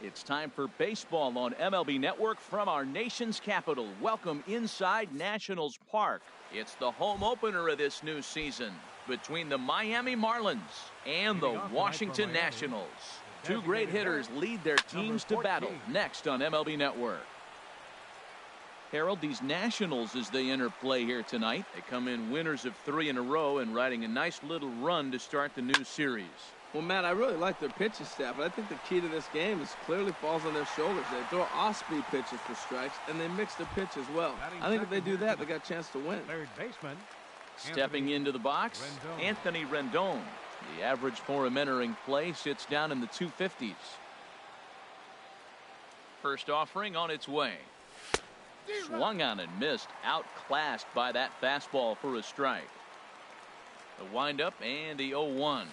It's time for baseball on MLB Network from our nation's capital. Welcome inside Nationals Park. It's the home opener of this new season between the Miami Marlins and the Washington Nationals. Two great hitters lead their teams to battle next on MLB Network. Harold, these Nationals, as they enter play here tonight, they come in winners of 3 in a row and riding a nice little run to start the new series. Well, Matt, I really like their pitching staff, but I think the key to this game is clearly falls on their shoulders. They throw off-speed pitches for strikes, and they mix their pitch as well. I think if they do that, they got a chance to win. Third baseman. Stepping into the box, Anthony Rendon. The average for him entering play sits down in the 250s. First offering on its way. Swung on and missed, outclassed by that fastball for a strike. The windup and the 0-1.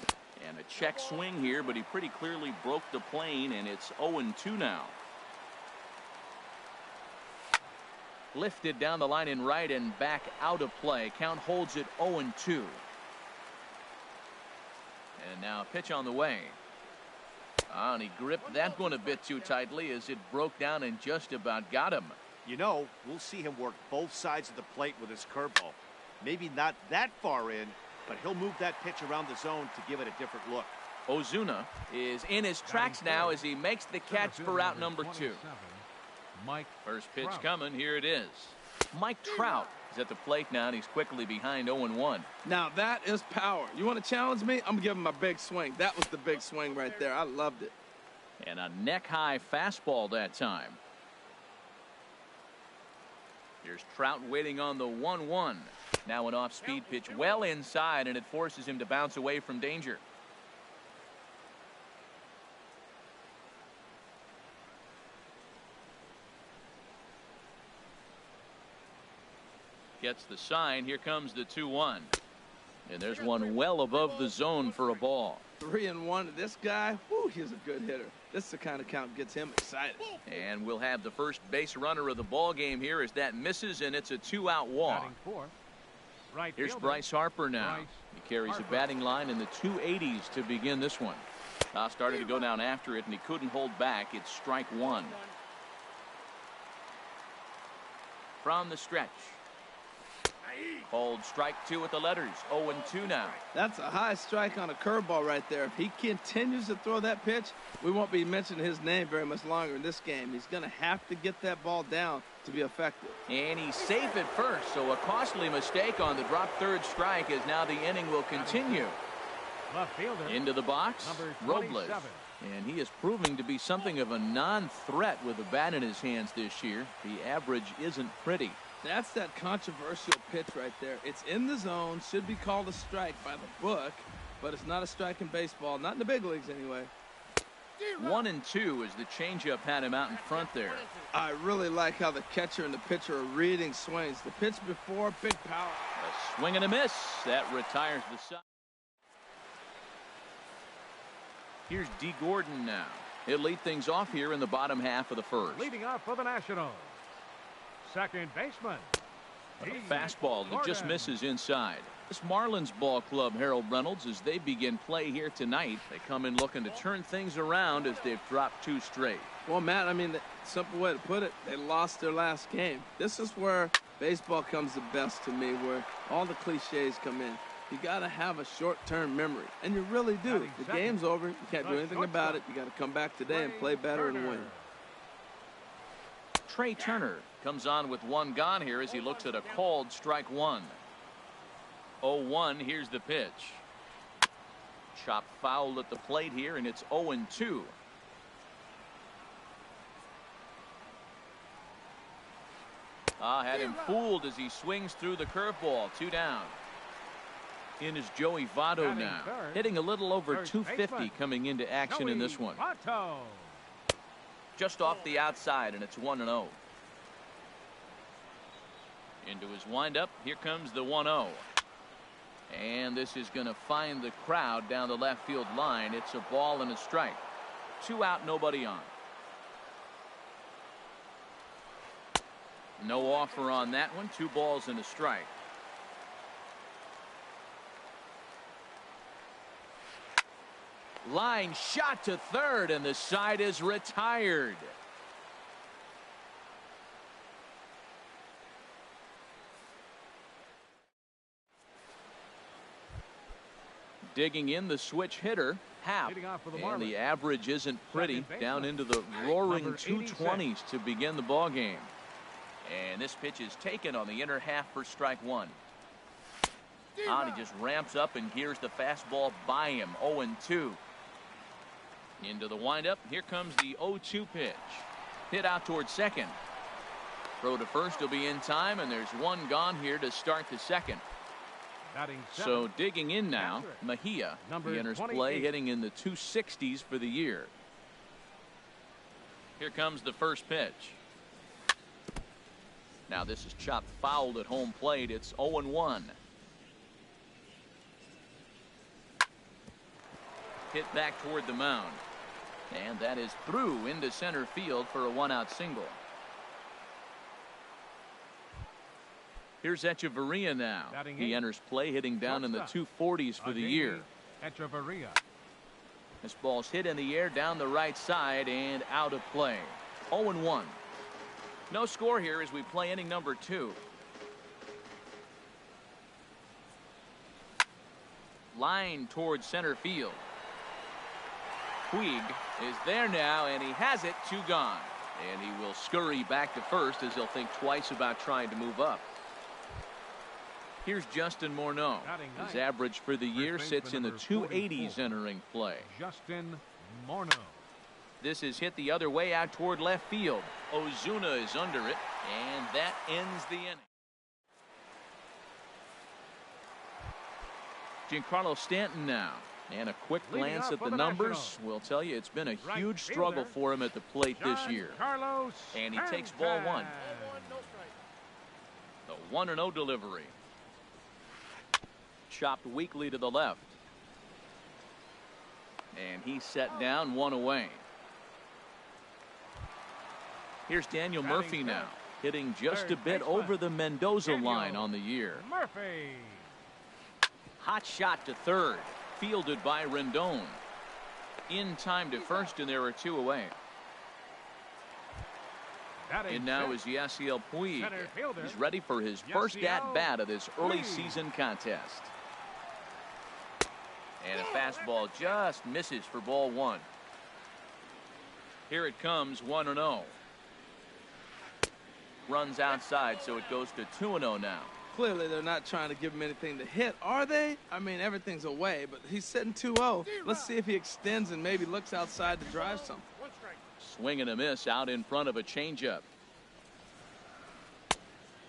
And a check swing here, but he pretty clearly broke the plane, and it's 0-2 now. Lifted down the line in right and back out of play. Count holds it 0-2. And now a pitch on the way. And he gripped that one a bit too tightly as it broke down and just about got him. You know, we'll see him work both sides of the plate with his curveball. Maybe not that far in, but he'll move that pitch around the zone to give it a different look. Ozuna is in his tracks now as he makes the catch for out number 2. First pitch coming. Here it is. Mike Trout is at the plate now, and he's quickly behind 0-1. Now that is power. You want to challenge me? I'm giving him a big swing. That was the big swing right there. I loved it. And a neck-high fastball that time. Here's Trout waiting on the 1-1. Now an off-speed pitch well inside, and it forces him to bounce away from danger. Gets the sign. Here comes the 2-1. And there's one well above the zone for a ball. 3-1. This guy, whoo, he's a good hitter. This is the kind of count gets him excited. And we'll have the first base runner of the ball game here as that misses, and it's a 2-out walk. Here's Bryce Harper now. He carries a batting line in the 280s to begin this one. Started to go down after it, and he couldn't hold back. It's strike 1. From the stretch. Hold strike 2 with the letters. 0-2 now. That's a high strike on a curveball right there. If he continues to throw that pitch, we won't be mentioning his name very much longer in this game. He's going to have to get that ball down to be effective. And he's safe at first, so a costly mistake on the drop third strike as now the inning will continue. Left fielder. Into the box, Robles. And he is proving to be something of a non-threat with the bat in his hands this year. The average isn't pretty. That's that controversial pitch right there. It's in the zone, should be called a strike by the book, but it's not a strike in baseball, not in the big leagues anyway. 1-2 as the changeup had him out in front there. I really like how the catcher and the pitcher are reading swings. The pitch before, big power. A swing and a miss. That retires the side. Here's D. Gordon now. He'll lead things off here in the bottom half of the first. Leading off for the Nationals. Second baseman. A fastball that just misses inside. This Marlins ball club, Harold Reynolds, as they begin play here tonight, they come in looking to turn things around as they've dropped 2 straight. Well, Matt, I mean, the simple way to put it, they lost their last game. This is where baseball comes the best to me, where all the cliches come in. You got to have a short-term memory, and you really do. The game's over. You can't do anything about it. You got to come back today and play better and win. Trey Turner comes on with 1 gone here as he looks at a called strike 1. 0-1. Here's the pitch. Chop foul at the plate here, and it's 0-2. Had him fooled as he swings through the curveball. 2 down. In is Joey Votto now, hitting a little over 250 coming into action in this one. Just off the outside, and it's 1-0. Into his windup. Here comes the 1-0. And this is going to find the crowd down the left field line. It's a ball and a strike. 2 out, nobody on. No offer on that one. 2 balls and a strike. Line shot to third, and the side is retired. Digging in the switch hitter, Happ, and the average isn't pretty, down into the roaring 220s to begin the ball game. And this pitch is taken on the inner half for strike one. He just ramps up and gears the fastball by him. 0-2. Into the windup. Here comes the 0-2 pitch. Hit out towards second. Throw to first will be in time, and there's one gone here to start the second. So digging in now, Mejia. He enters play hitting in the 260s for the year. Here comes the first pitch. Now this is chopped fouled at home plate. It's 0-1. Hit back toward the mound. And that is through into center field for a one-out single. Here's Echeverria now. He enters play hitting down in the 240s for the year. Echeverria. This ball's hit in the air down the right side and out of play. 0-1. No score here as we play inning number 2. Line towards center field. Puig is there now, and he has it. 2 gone. And he will scurry back to first as he'll think twice about trying to move up. Here's Justin Morneau. His average for the year sits in the 280s entering play. Justin Morneau. This is hit the other way out toward left field. Ozuna is under it, and that ends the inning. Giancarlo Stanton now. And a quick glance at the numbers will tell you it's been a huge struggle for him at the plate this year. And he takes ball 1. The 1-0 delivery. Chopped weakly to the left. And he's set down 1 away. Here's Daniel Murphy now, hitting just a bit over the Mendoza line on the year. Murphy. Hot shot to third, fielded by Rendon. In time to first, and there are 2 away. And now is Yasiel Puig. He's ready for his first at-bat of this early season contest. And a fastball just misses for ball 1. Here it comes, 1-0. Runs outside, so it goes to 2-0 now. Clearly, they're not trying to give him anything to hit, are they? I mean, everything's away, but he's sitting 2-0. Let's see if he extends and maybe looks outside to drive something. Swing and a miss out in front of a changeup.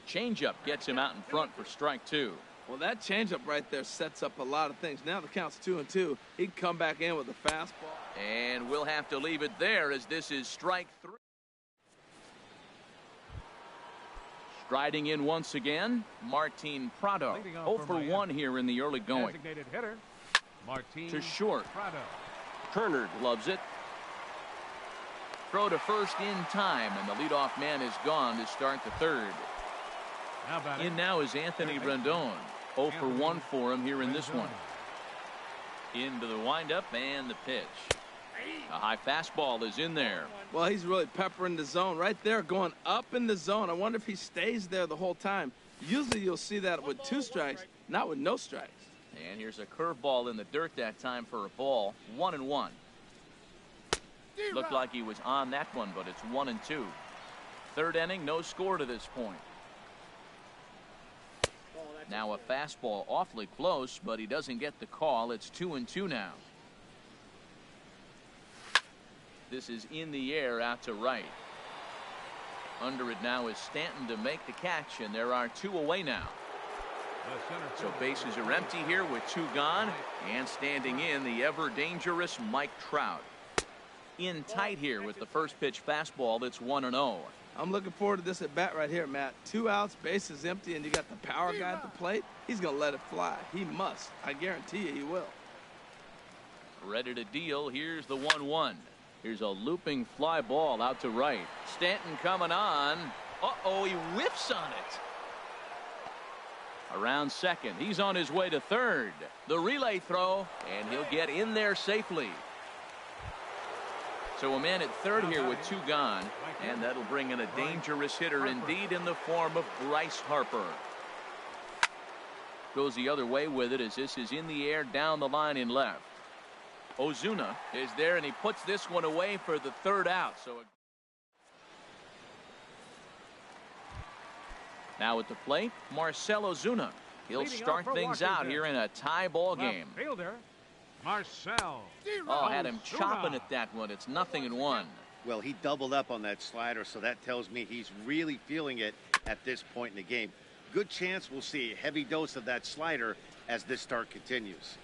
Changeup gets him out in front for strike 2. Well, that changeup right there sets up a lot of things. Now the count's 2-2. He can come back in with a fastball. And we'll have to leave it there as this is strike 3. Striding in once again, Martin Prado. 0-for-1 here in the early going. Designated hitter, Martin to short. Prado. Turner gloves it. Throw to first in time, and the leadoff man is gone to start the third. In now is Anthony Rendon. 0-for-1 for him here in this one. Into the windup and the pitch. A high fastball is in there. Well, he's really peppering the zone right there, going up in the zone. I wonder if he stays there the whole time. Usually you'll see that with 2 strikes, not with no strikes. And here's a curveball in the dirt that time for a ball. 1-1. Looked like he was on that one, but it's 1-2. Third inning, no score to this point. Now a fastball awfully close, but he doesn't get the call. It's 2-2 now. This is in the air out to right. Under it now is Stanton to make the catch, and there are 2 away now. So bases are empty here with 2 gone, and standing in the ever dangerous Mike Trout. In tight here with the first pitch fastball. That's 1-0. I'm looking forward to this at bat right here, Matt. 2 outs, bases empty, and you got the power guy at the plate. He's going to let it fly. He must. I guarantee you he will. Ready to deal. Here's the 1-1. Here's a looping fly ball out to right. Stanton coming on. Uh-oh, he whiffs on it. Around second. He's on his way to third. The relay throw, and he'll get in there safely. So a man at third here with 2 gone, and that'll bring in a dangerous hitter indeed in the form of Bryce Harper. Goes the other way with it as this is in the air down the line in left. Ozuna is there, and he puts this one away for the 3rd out. So now at the plate, Marcell Ozuna. He'll start things out here in a tie ball game. Fielder, Marcell. Oh, had him chopping at that one. It's 0-1. Well, he doubled up on that slider, so that tells me he's really feeling it at this point in the game. Good chance we'll see a heavy dose of that slider as this start continues.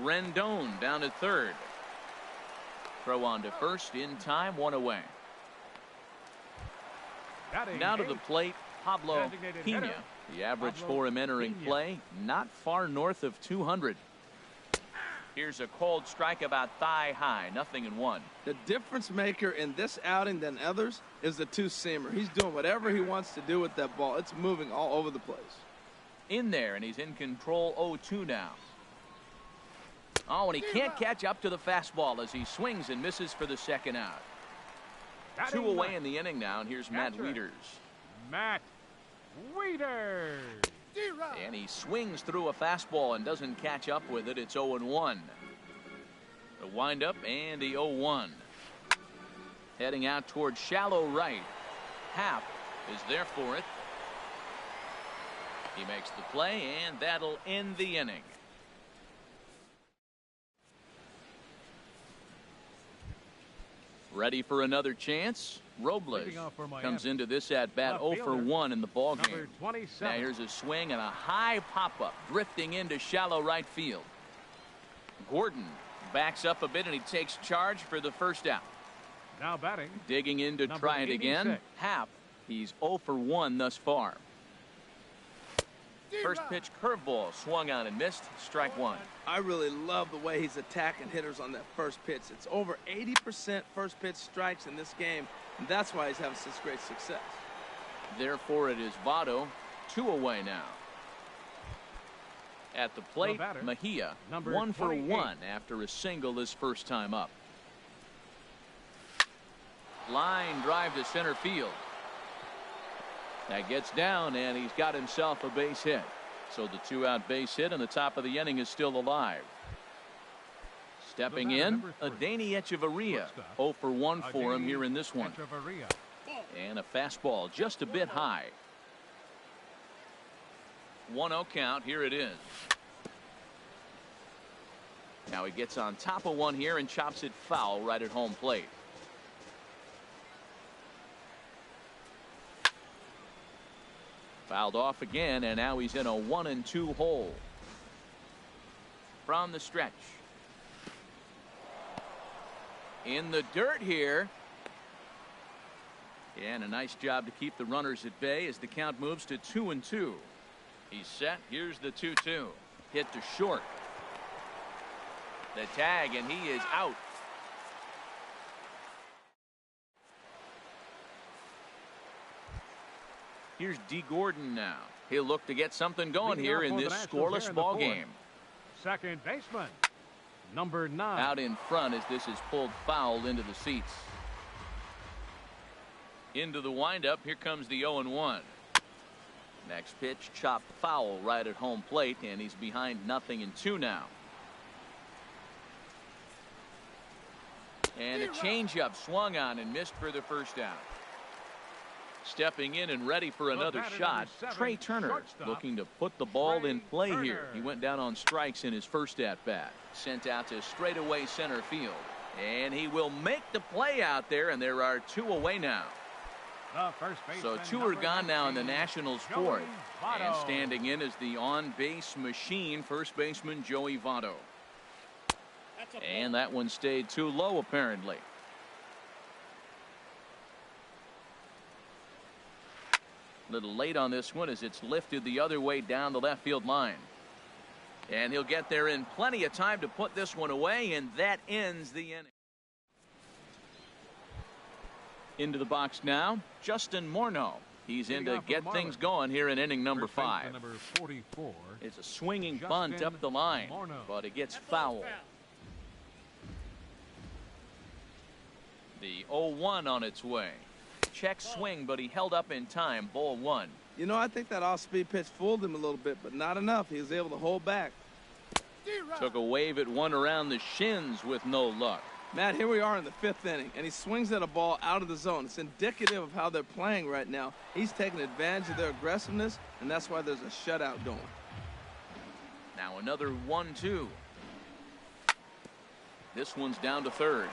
Rendon down at third. Throw on to first in time, 1 away. Now to the plate, Pablo Pena. The average for him entering play, not far north of 200. Here's a cold strike about thigh high, 0-1. The difference maker in this outing than others is the 2-seamer. He's doing whatever he wants to do with that ball. It's moving all over the place. In there, and he's in control, 0-2 now. Oh, and he can't catch up to the fastball as he swings and misses for the 2nd out. 2 away in the inning now, and here's Matt Wieters. Matt Wieters. And he swings through a fastball and doesn't catch up with it. It's 0-1. The windup and the 0-1. Heading out towards shallow right. Happ is there for it. He makes the play, and that'll end the inning. Ready for another chance. Robles comes into this at bat 0-for-1 in the ball game. Now here's a swing and a high pop-up drifting into shallow right field. Gordon backs up a bit and he takes charge for the 1st out. Now batting. Digging in to try it again. Happ, he's 0-for-1 thus far. First pitch curveball swung on and missed. Strike 1. I really love the way he's attacking hitters on that first pitch. It's over 80% first pitch strikes in this game, and that's why he's having such great success. Therefore, it is Votto, 2 away now. At the plate, Mejia, 1-for-1 after a single his first time up. Line drive to center field. That gets down, and he's got himself a base hit. So the 2-out base hit, and the top of the inning is still alive. Stepping in, Adeiny Echeverria. 0-for-1 for him here in this one. And a fastball just a bit high. 1-0 count. Here it is. Now he gets on top of one here and chops it foul right at home plate. Fouled off again, and now he's in a 1-2 hole. From the stretch. In the dirt here. And a nice job to keep the runners at bay as the count moves to 2-2. He's set. Here's the 2-2. Hit to short. The tag, and he is out. Here's D. Gordon now. He'll look to get something going here in this scoreless ball game. Second baseman, number 9. Out in front as this is pulled foul into the seats. Into the windup. Here comes the 0-1. Next pitch chopped foul right at home plate, and he's behind 0-2 now. And a changeup swung on and missed for the 1st out. Stepping in and ready for another shot, Trey Turner looking to put the ball in play here. He went down on strikes in his first at-bat. Sent out to straightaway center field. And he will make the play out there, and there are 2 away now. So 2 are gone now in the Nationals' 4th. And standing in is the on-base machine, first baseman Joey Votto. And that one stayed too low apparently. A little late on this one as it's lifted the other way down the left field line. And he'll get there in plenty of time to put this one away, and that ends the inning. Into the box now, Justin Morneau. He's in to get things going here in inning number 5. Number 44. It's a swinging bunt up the line, but it gets foul. The 0-1 on its way. Check swing, but he held up in time. Ball 1. You know, I think that off-speed pitch fooled him a little bit, but not enough. He was able to hold back. Took a wave at one around the shins with no luck. Matt, here we are in the 5th inning, and he swings at a ball out of the zone. It's indicative of how they're playing right now. He's taking advantage of their aggressiveness, and that's why there's a shutout going. Now another 1-2. This one's down to third.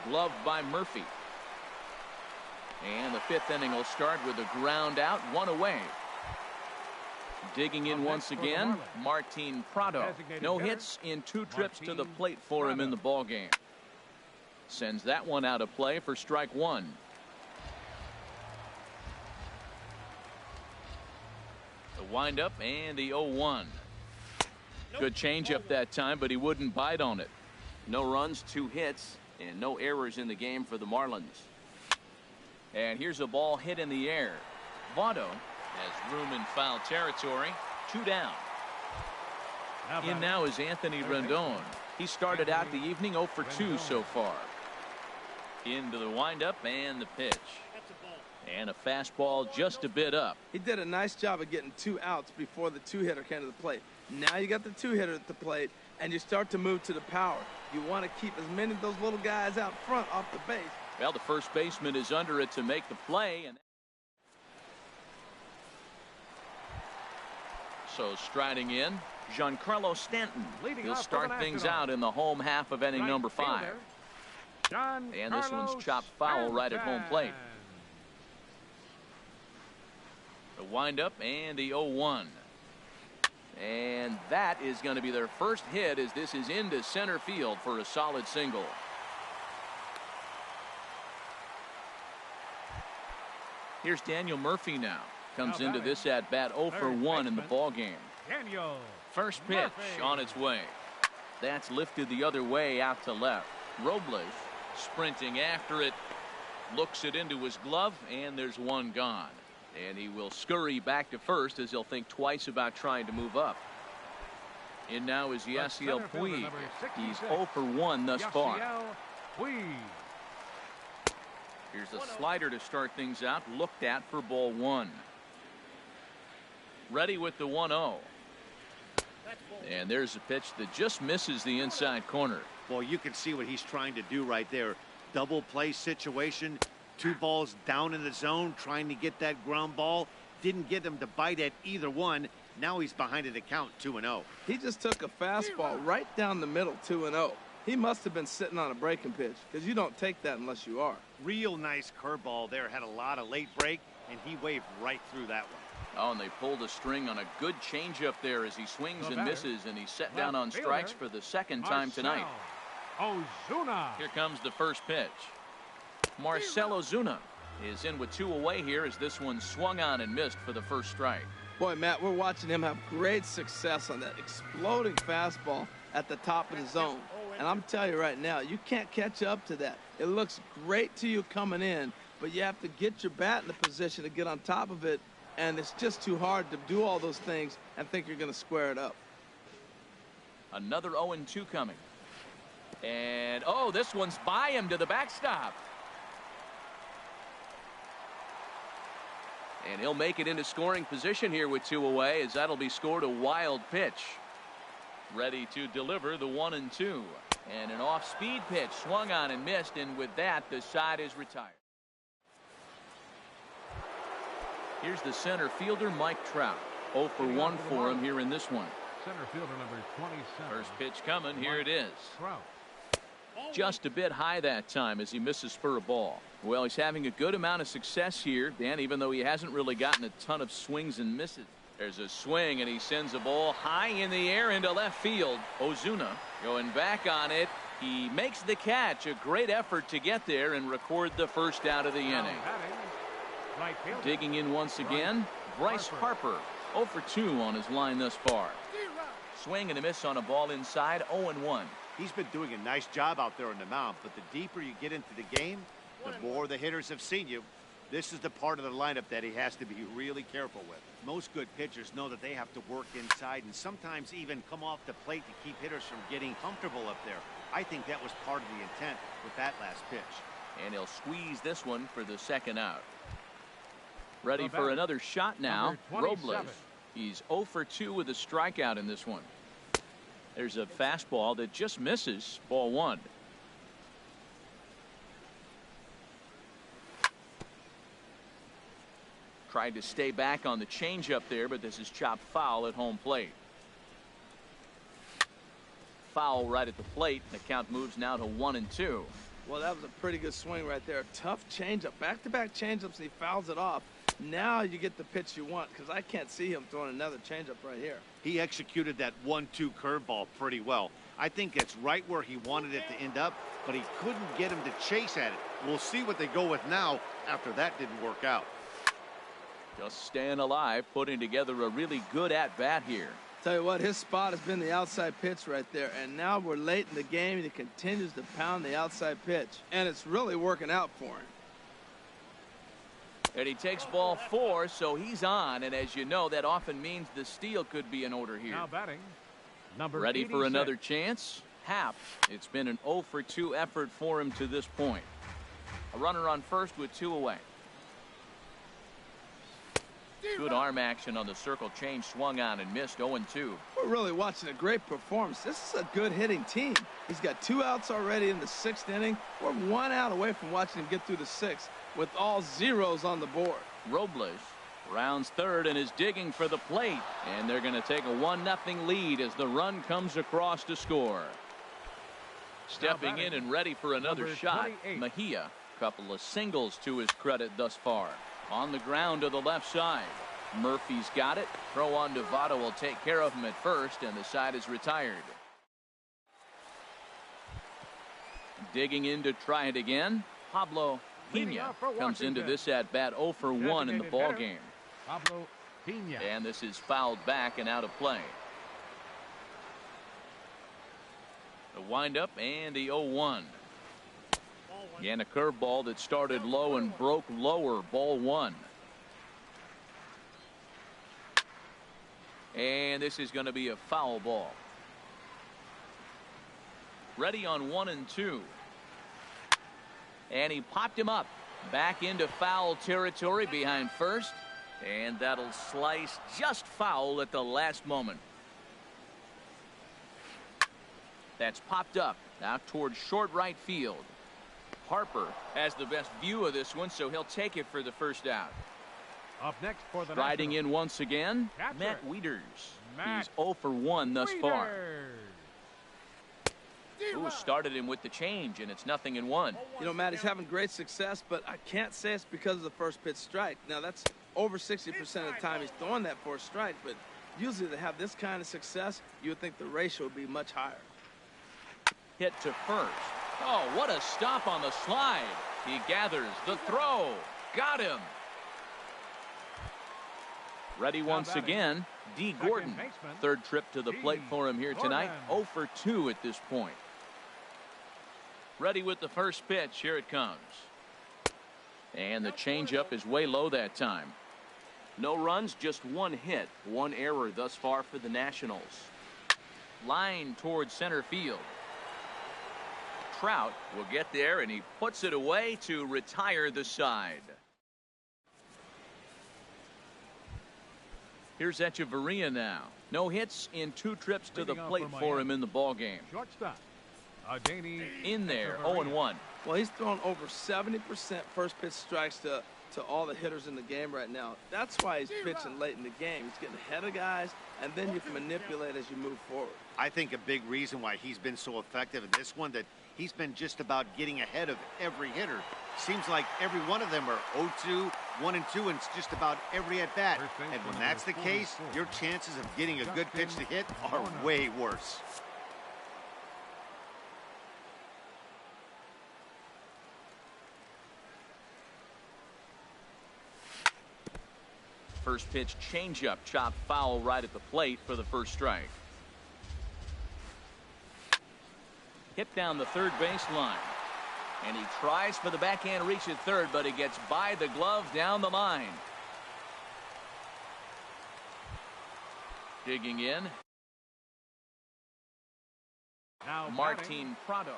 Gloved by Murphy. And the 5th inning will start with a ground out, 1 away. Digging in once again, Martin Prado. No hits in 2 trips to the plate for him in the ballgame. Sends that one out of play for strike 1. The windup and the 0-1. Good changeup that time, but he wouldn't bite on it. No runs, 2 hits, and no errors in the game for the Marlins. And here's a ball hit in the air. Votto has room in foul territory. 2 down. In now is Anthony Rendon. He started out the evening 0 for 2 so far. Into the windup and the pitch. And a fastball just a bit up. He did a nice job of getting 2 outs before the 2-hitter came to the plate. Now you got the 2-hitter at the plate, and you start to move to the power. You want to keep as many of those little guys out front off the base. Well, the first baseman is under it to make the play. And so striding in, Giancarlo Stanton. He'll start things out in the home half of inning number 5. And this one's chopped foul right at home plate. The windup and the 0-1. And that is going to be their first hit as this is into center field for a solid single. Here's Daniel Murphy now. Comes into this at bat 0 for 1 in the ball game. First pitch on its way. That's lifted the other way out to left. Robles sprinting after it, looks it into his glove, and there's one gone. And he will scurry back to first as he'll think twice about trying to move up. In now is Yasiel Puig. He's 0 for 1 thus far. Here's a slider to start things out, looked at for ball 1. Ready with the 1-0. And there's a pitch that just misses the inside corner. Well, you can see what he's trying to do right there. Double play situation. 2 balls down in the zone, trying to get that ground ball. Didn't get him to bite at either one. Now he's behind at the count, 2-0. He just took a fastball right down the middle, 2-0. He must have been sitting on a breaking pitch, because you don't take that unless you are. Real nice curveball there. Had a lot of late break, and he waved right through that one. Oh, and they pulled a string on a good changeup there as he swings and misses, and he's set down on strikes for the second time tonight. Ozuna. Here comes the first pitch. Marcell Ozuna is in with 2 away here as this one swung on and missed for the first strike. Boy, Matt, we're watching him have great success on that exploding fastball at the top of the zone. And I'm telling you right now, you can't catch up to that. It looks great to you coming in, but you have to get your bat in the position to get on top of it, and it's just too hard to do all those things and think you're going to square it up. Another 0-2 coming. And, oh, this one's by him to the backstop. And he'll make it into scoring position here with 2 away as that'll be scored a wild pitch. Ready to deliver the 1-2. And an off-speed pitch swung on and missed, and with that the side is retired. Here's the center fielder Mike Trout. 0 for 1 for him here in this one. Center fielder number 27. First pitch coming. Here it is. Just a bit high that time as he misses for a ball. Well, he's having a good amount of success here, Dan, even though he hasn't really gotten a ton of swings and misses. There's a swing, and he sends a ball high in the air into left field. Ozuna going back on it. He makes the catch. A great effort to get there and record the first out of the inning. Digging in once again, Bryce Harper. 0 for 2 on his line thus far. Swing and a miss on a ball inside. 0-1. He's been doing a nice job out there on the mound, but the deeper you get into the game, the more the hitters have seen you. This is the part of the lineup that he has to be really careful with. Most good pitchers know that they have to work inside and sometimes even come off the plate to keep hitters from getting comfortable up there. I think that was part of the intent with that last pitch. And he'll squeeze this one for the second out. Ready for another shot now, Robles. He's 0 for 2 with a strikeout in this one. There's a fastball that just misses, ball 1. Tried to stay back on the changeup there, but this is chopped foul at home plate. Foul right at the plate. The count moves now to 1-2. Well, that was a pretty good swing right there. Tough changeup. Back-to-back changeups, and he fouls it off. Now you get the pitch you want, because I can't see him throwing another changeup right here. He executed that 1-2 curveball pretty well. I think it's right where he wanted it to end up, but he couldn't get him to chase at it. We'll see what they go with now after that didn't work out. Just staying alive, putting together a really good at-bat here. Tell you what, his spot has been the outside pitch right there, and now we're late in the game, and he continues to pound the outside pitch, and it's really working out for him. And he takes ball 4, so he's on, and as you know, that often means the steal could be in order here. Now batting, number Ready 86. for another chance? Happ. It's been an 0 for 2 effort for him to this point. A runner on first with 2 away. Good arm action on the circle change, swung on and missed. 0-2. We're really watching a great performance. This is a good hitting team. He's got 2 outs already in the 6th inning. We're 1 out away from watching him get through the 6th with all zeros on the board. Robles rounds third and is digging for the plate, and they're going to take a 1-0 lead as the run comes across to score. Stepping in and ready for another number shot, 28. Mejia. Couple of singles to his credit thus far. On the ground to the left side. Murphy's got it. Throw on to Votto will take care of him at first, and the side is retired. Digging in to try it again. Pablo Pena comes into this at bat 0 for 1 in the ball game. Pablo Pena. And this is fouled back and out of play. The windup and the 0-1. Again, a curveball that started low and broke lower. Ball 1. And this is going to be a foul ball. Ready on 1-2. And he popped him up. Back into foul territory behind first. And that'll slice just foul at the last moment. That's popped up out towards short right field. Harper has the best view of this one, so he'll take it for the first out. Up next for the Riding Nationals. in once again, Catcher. Matt Wieters. Matt He's 0 for 1 thus far. Wieters. Who started him with the change, and it's 0-1. You know, Matt, he's having great success, but I can't say it's because of the first pitch strike. Now, that's over 60% of the time he's throwing that for a strike, but usually to have this kind of success, you would think the ratio would be much higher. Hit to first. Oh, what a stop on the slide. He gathers the throw. Got him. Ready once again, D. Gordon. baseman, Third trip to the plate for him here tonight. 0 for 2 at this point. Ready with the first pitch. Here it comes. And the changeup is way low that time. No runs, just 1 hit. 1 error thus far for the Nationals. Line towards center field. Trout will get there, and he puts it away to retire the side. Here's Echeverria now. No hits in 2 trips to the plate for him in the ball game. Shortstop. In there, 0-1. Well, he's thrown over 70% first pitch strikes to all the hitters in the game right now. That's why he's pitching late in the game. He's getting ahead of guys, and then you can manipulate as you move forward. I think a big reason why he's been so effective in this one that he's been just about getting ahead of every hitter. Seems like every one of them are 0-2, 1-2, and it's just about every at bat. And when that's the case, your chances of getting a good pitch to hit are way worse. First pitch changeup, chopped foul right at the plate for the first strike. Hit down the third baseline. And he tries for the backhand reach at third, but he gets by the glove down the line. Digging in. Martin Prado.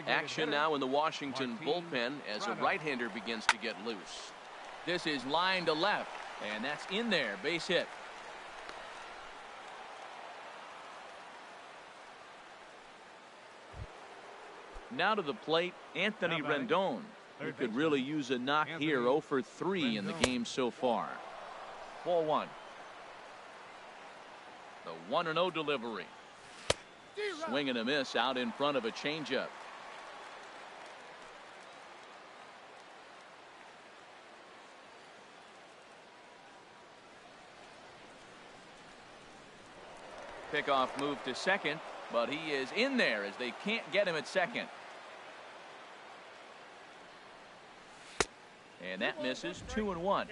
Action now in the Washington bullpen as a right-hander begins to get loose. This is line to left, and that's in there. Base hit. Now to the plate, Anthony Rendon. He could really use a knock here. 0 for 3 in the game so far. Ball one. The 1-0 delivery. Swing and a miss out in front of a changeup. Pickoff move to second, but he is in there as they can't get him at second. And that misses. 2-1.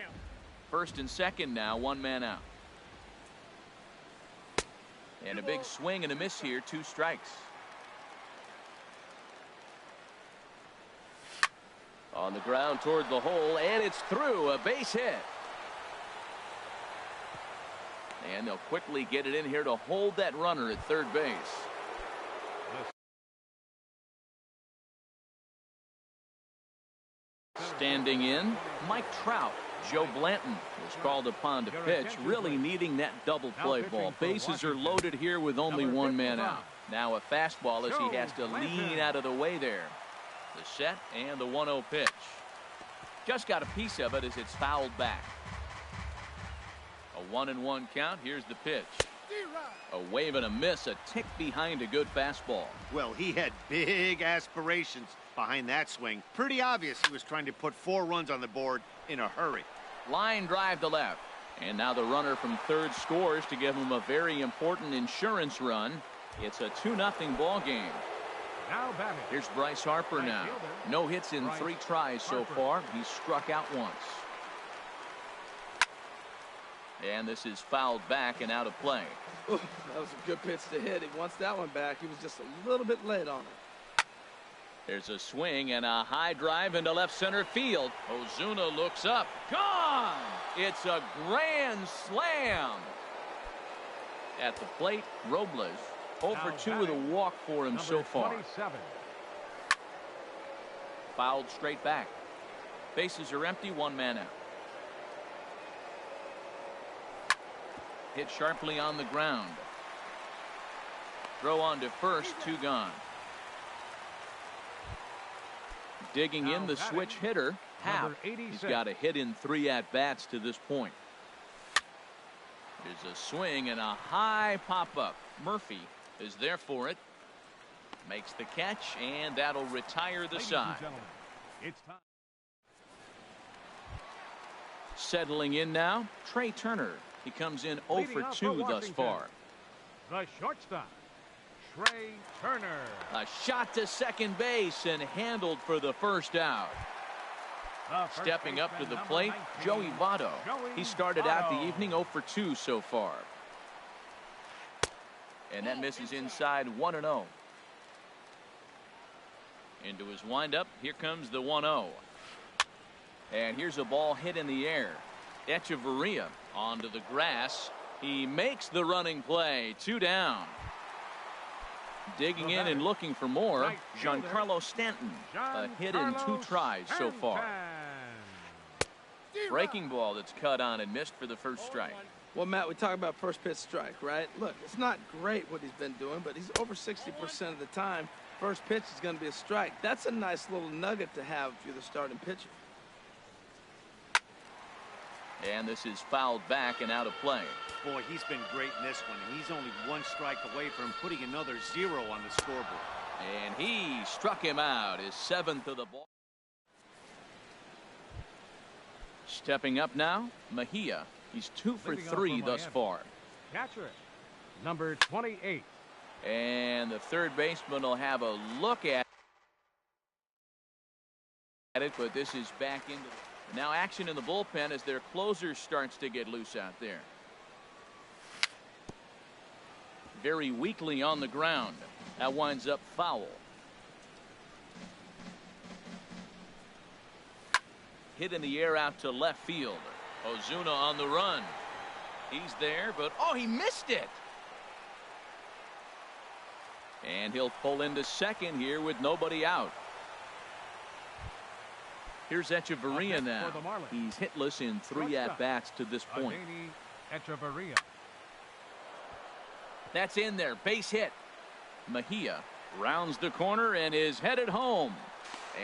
First and second now, one man out. And a big swing and a miss here, 2 strikes. On the ground toward the hole, and it's through. A base hit. And they'll quickly get it in here to hold that runner at third base. Standing in, Mike Trout. Joe Blanton was called upon to pitch, really needing that double play ball. Bases are loaded here with only one man out. Now a fastball as he has to lean out of the way there. The set and the 1-0 pitch. Just got a piece of it as it's fouled back. A 1-1 count. Here's the pitch. A wave and a miss, a tick behind a good fastball. Well, he had big aspirations behind that swing. Pretty obvious he was trying to put 4 runs on the board in a hurry. Line drive to left. And now the runner from third scores to give him a very important insurance run. It's a 2-0 ball game. Here's Bryce Harper now. No hits in 3 tries so far. He's struck out once. And this is fouled back and out of play. Ooh, that was a good pitch to hit. He wants that one back. He was just a little bit late on it. There's a swing and a high drive into left center field. Ozuna looks up. Gone! It's a grand slam. At the plate, Robles 0 for 2 with a walk for him so far. 27. Fouled straight back. Bases are empty, one man out. Hit sharply on the ground. Throw on to first, 2 gone. Digging in, the switch hitter, Happ. He's got a hit in 3 at-bats to this point. There's a swing and a high pop-up. Murphy is there for it. Makes the catch, and that'll retire the side. It's time. Settling in now, Trey Turner. He comes in 0 for 2 thus far. The shortstop, Trey Turner. A shot to second base and handled for the first out. Stepping up to the plate, Joey Votto. He started out the evening 0 for 2 so far. And that misses inside, 1-0. Into his windup, here comes the 1-0. And here's a ball hit in the air. Echeverria onto the grass. He makes the running play. 2 down. Digging in and looking for more, Giancarlo Stanton. A hit in 2 tries so far. Breaking ball that's cut on and missed for the first strike. Well, Matt, we talk about first pitch strike, right? Look, it's not great what he's been doing, but he's over 60% of the time. First pitch is going to be a strike. That's a nice little nugget to have if you're the starting pitcher. And this is fouled back and out of play. Boy, he's been great in this one, and he's only 1 strike away from putting another 0 on the scoreboard. And he struck him out, his 7th of the ball. Stepping up now, Mejia. He's 2 for 3 thus far. Catcher, number 28. And the third baseman will have a look at it, but this is back into now action in the bullpen as their closer starts to get loose out there. Very weakly on the ground. That winds up foul. Hit in the air out to left field. Ozuna on the run. He's there, but oh, he missed it. And he'll pull into second here with nobody out. Here's Echeverria now. He's hitless in 3 at-bats to this point. That's in there. Base hit. Mejia rounds the corner and is headed home.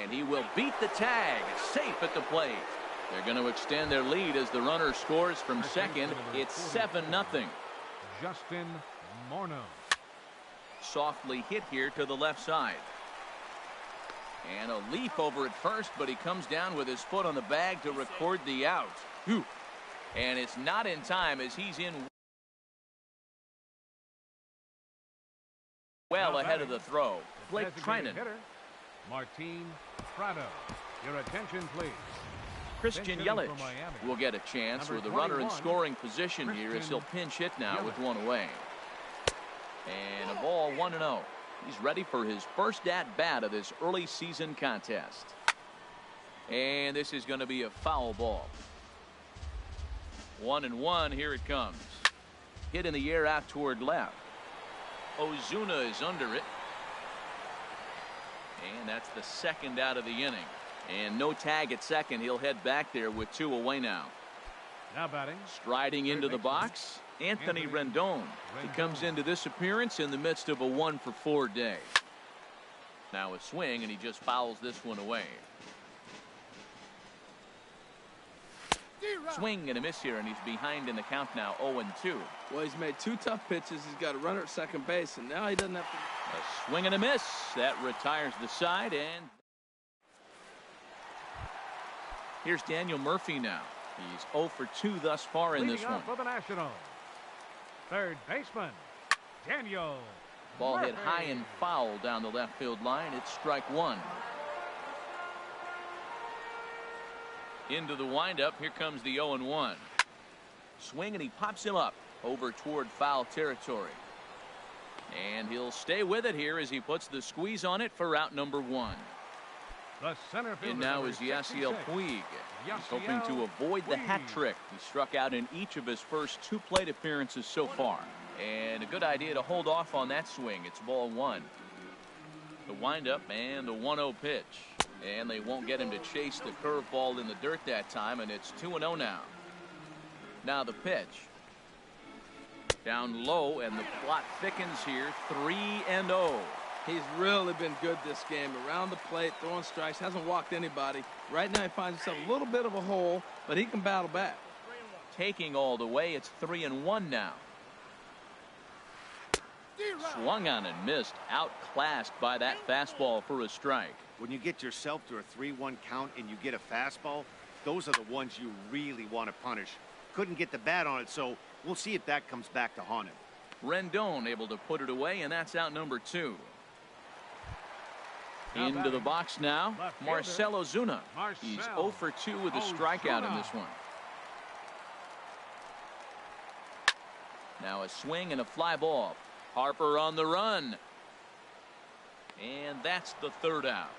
And he will beat the tag. Safe at the plate. They're going to extend their lead as the runner scores from second. It's 7-0. Justin Morneau. Softly hit here to the left side. And a leap over at first, but he comes down with his foot on the bag to record the out. Whew. And it's not in time as he's in well ahead of the throw. Blake Trinan. Martin Prado. Your attention, please. Christian Yelich will get a chance with the runner in scoring position here as he'll pinch hit now with one away. And a ball 1-0. He's ready for his first at-bat of this early season contest. And this is going to be a foul ball. 1-1. Here it comes. Hit in the air out toward left. Ozuna is under it. And that's the second out of the inning. And no tag at second. He'll head back there with 2 away now. Now batting. Striding into the box, Anthony Rendon. He comes into this appearance in the midst of a 1-for-4 day. Now a swing, and he just fouls this one away. Swing and a miss here, and he's behind in the count now, 0-2. Well, he's made 2 tough pitches. He's got a runner at second base, and now he doesn't have to. A swing and a miss. That retires the side, and here's Daniel Murphy now. He's 0 for 2 thus far in this one. For the Nationals, third baseman, Daniel Ball Murphy. hit high and foul down the left field line. It's strike 1. Into the windup. Here comes the 0-1. Swing, and he pops him up over toward foul territory. And he'll stay with it here as he puts the squeeze on it for out number 1. The center fielder, and now is Yasiel Puig. He's hoping to avoid the hat trick. He struck out in each of his first 2 plate appearances so far. And a good idea to hold off on that swing. It's ball 1. The windup and the 1-0 pitch. And they won't get him to chase the curveball in the dirt that time, and it's 2-0 now. Now the pitch. Down low, and the plot thickens here. 3-0. He's really been good this game. Around the plate, throwing strikes, hasn't walked anybody. Right now he finds himself a little bit of a hole, but he can battle back. Taking all the way, it's 3-1 now. Swung on and missed, outclassed by that fastball for a strike. When you get yourself to a 3-1 count and you get a fastball, those are the ones you really want to punish. Couldn't get the bat on it, so we'll see if that comes back to haunt him. Rendon able to put it away, and that's out number 2. Into the box now, Marcell Ozuna. He's 0 for 2 with a strikeout in this one. Now a swing and a fly ball. Harper on the run. And that's the 3rd out.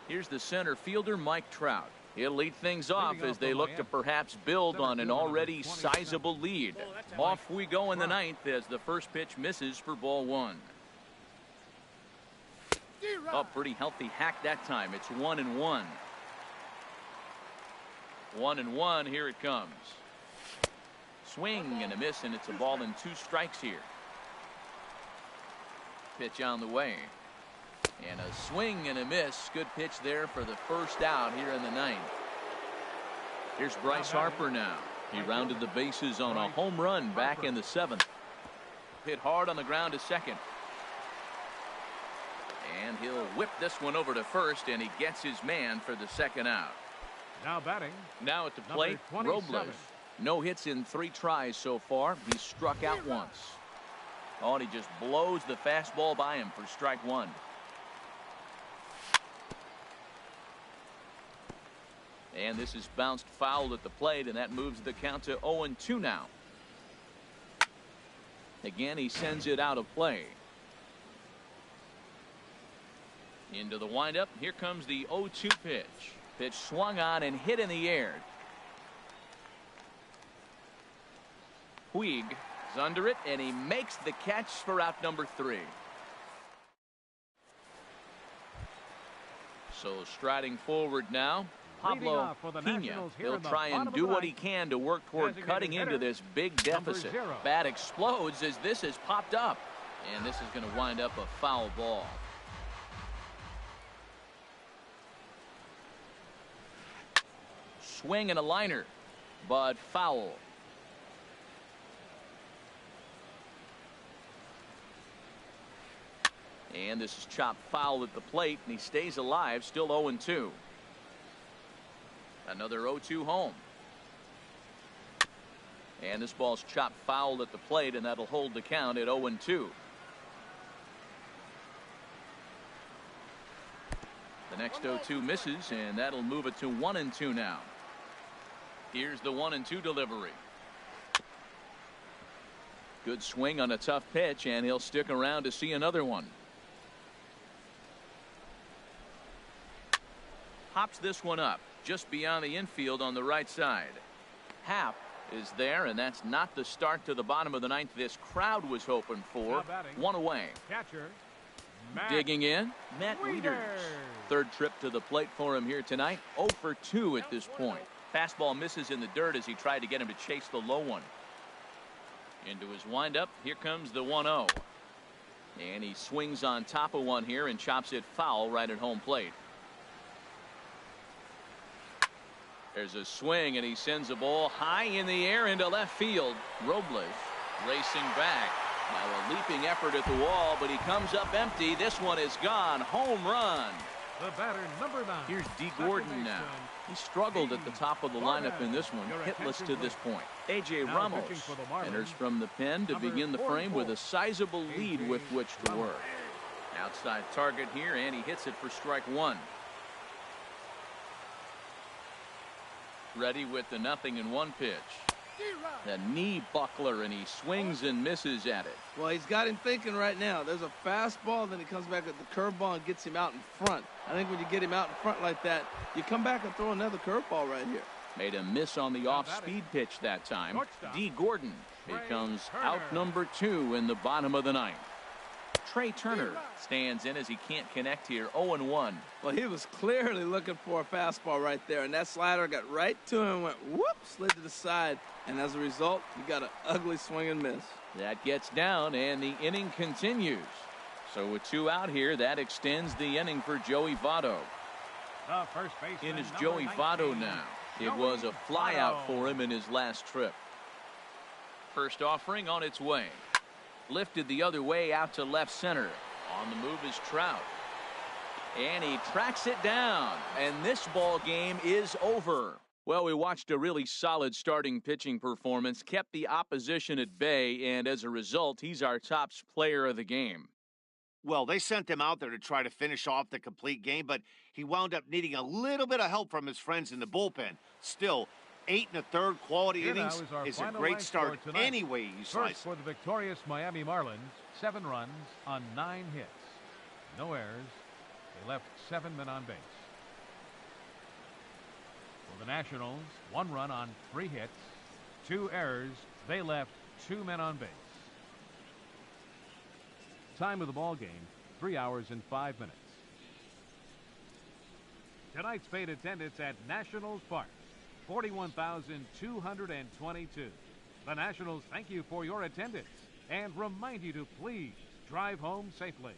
Here's the center fielder, Mike Trout. He'll lead things off as they look to perhaps build on an already sizable lead. Off we go in the 9th as the first pitch misses for ball 1. A pretty healthy hack that time. It's 1-1. 1-1. Here it comes. Swing and a miss, and it's a ball and 2 strikes here. Pitch on the way. And a swing and a miss. Good pitch there for the first out here in the 9th. Here's Bryce Harper now. He rounded the bases on a home run back in the 7th. Hit hard on the ground to second. And he'll whip this one over to first, and he gets his man for the 2nd out. Now batting. Now at the plate, Robles. No hits in 3 tries so far. He's struck out once. Oh, and he just blows the fastball by him for strike 1. And this is bounced foul at the plate, and that moves the count to 0-2 now. Again, he sends it out of play. Into the windup. Here comes the 0-2 pitch. Pitch swung on and hit in the air. Puig is under it, and he makes the catch for out number 3. So striding forward now, Pablo Pena. He'll try and do what he can to work toward cutting into this big deficit. Bat explodes as this has popped up, and this is going to wind up a foul ball. Swing and a liner, but foul. And this is chopped foul at the plate, and he stays alive, still 0-2. Another 0-2 home. And this ball's chopped foul at the plate, and that'll hold the count at 0-2. The next 0-2 misses, and that'll move it to 1-2 now. Here's the 1-2 delivery. Good swing on a tough pitch, and he'll stick around to see another one. Hops this one up just beyond the infield on the right side. Happ is there, and that's not the start to the bottom of the 9th this crowd was hoping for. One away. Catcher, digging in, Matt Wieters. Third trip to the plate for him here tonight. 0 for 2 at this point. Fastball misses in the dirt as he tried to get him to chase the low one. Into his windup. Here comes the 1-0. And he swings on top of one here and chops it foul right at home plate. There's a swing, and he sends a ball high in the air into left field. Robles racing back. Now a leaping effort at the wall, but he comes up empty. This one is gone. Home run. The batter, number 9. Here's D. Gordon now. He struggled at the top of the lineup in this one, hitless to this point. A.J. Ramos enters from the pen to begin the frame with a sizable lead with which to work. Outside target here, and he hits it for strike 1. Ready with the 0-1 pitch. A knee buckler, and he swings and misses at it. Well, he's got him thinking right now. There's a fastball, then he comes back at the curveball and gets him out in front. I think when you get him out in front like that, you come back and throw another curveball right here. Made a miss on the off-speed pitch that time. D. Gordon becomes out number 2 in the bottom of the 9th. Trey Turner stands in as he can't connect here. 0-1. Well, he was clearly looking for a fastball right there, and that slider got right to him and went whoop, slid to the side, and as a result, he got an ugly swing and miss. That gets down, and the inning continues. So with 2 out here, that extends the inning for Joey Votto. The first baseman, in is Joey Votto now. It was a flyout for him in his last trip. First offering on its way. Lifted the other way out to left center. On the move is Trout. And he tracks it down. And this ball game is over. Well, we watched a really solid starting pitching performance, kept the opposition at bay, and as a result, he's our top player of the game. Well, they sent him out there to try to finish off the complete game, but he wound up needing a little bit of help from his friends in the bullpen. Still, 8 1/3 quality innings is a great start any way you slice it. For the victorious Miami Marlins, 7 runs on 9 hits. No errors. They left 7 men on base. For the Nationals, 1 run on 3 hits, 2 errors. They left 2 men on base. Time of the ball game, 3 hours and 5 minutes. Tonight's paid attendance at Nationals Park, 41,222. The Nationals thank you for your attendance and remind you to please drive home safely.